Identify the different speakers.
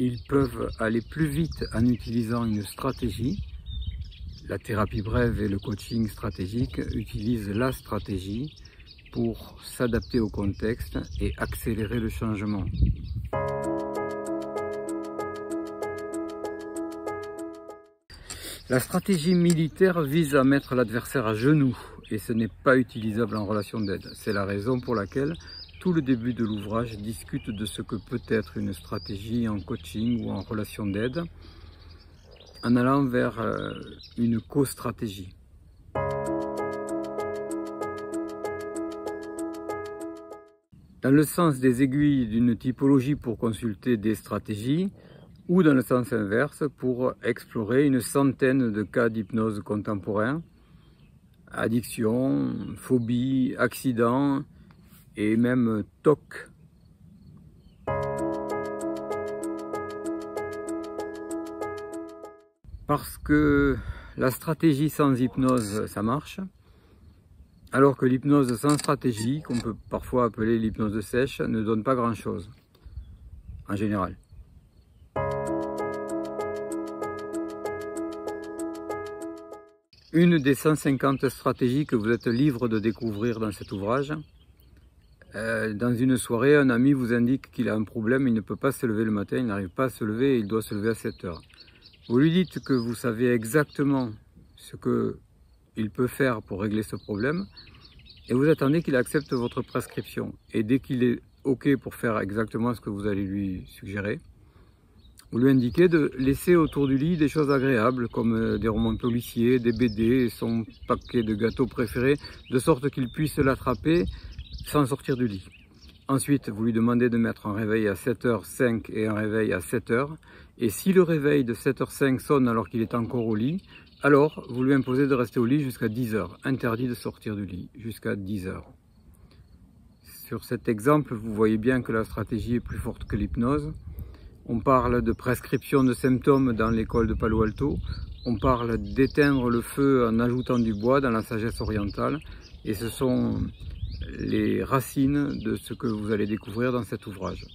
Speaker 1: ils peuvent aller plus vite en utilisant une stratégie. La thérapie brève et le coaching stratégique utilisent la stratégie pour s'adapter au contexte et accélérer le changement. La stratégie militaire vise à mettre l'adversaire à genoux et ce n'est pas utilisable en relation d'aide. C'est la raison pour laquelle tout le début de l'ouvrage discute de ce que peut être une stratégie en coaching ou en relation d'aide en allant vers une co-stratégie. Dans le sens des aiguilles d'une typologie pour consulter des stratégies, ou dans le sens inverse pour explorer une centaine de cas d'hypnose contemporain, addiction, phobie, accident et même TOC. Parce que la stratégie sans hypnose, ça marche, alors que l'hypnose sans stratégie, qu'on peut parfois appeler l'hypnose sèche, ne donne pas grand-chose, en général. Une des 150 stratégies que vous êtes libre de découvrir dans cet ouvrage, dans une soirée, un ami vous indique qu'il a un problème, il ne peut pas se lever le matin, il n'arrive pas à se lever et il doit se lever à 7 heures. Vous lui dites que vous savez exactement ce qu'il peut faire pour régler ce problème et vous attendez qu'il accepte votre prescription. Et dès qu'il est OK pour faire exactement ce que vous allez lui suggérer, vous lui indiquez de laisser autour du lit des choses agréables comme des romans policiers, des BD, son paquet de gâteaux préférés, de sorte qu'il puisse l'attraper sans sortir du lit. Ensuite, vous lui demandez de mettre un réveil à 7h05 et un réveil à 7h. Et si le réveil de 7h05 sonne alors qu'il est encore au lit, alors vous lui imposez de rester au lit jusqu'à 10h. Interdit de sortir du lit jusqu'à 10h. Sur cet exemple, vous voyez bien que la stratégie est plus forte que l'hypnose. On parle de prescription de symptômes dans l'école de Palo Alto. On parle d'éteindre le feu en ajoutant du bois dans la sagesse orientale. Et ce sont les racines de ce que vous allez découvrir dans cet ouvrage.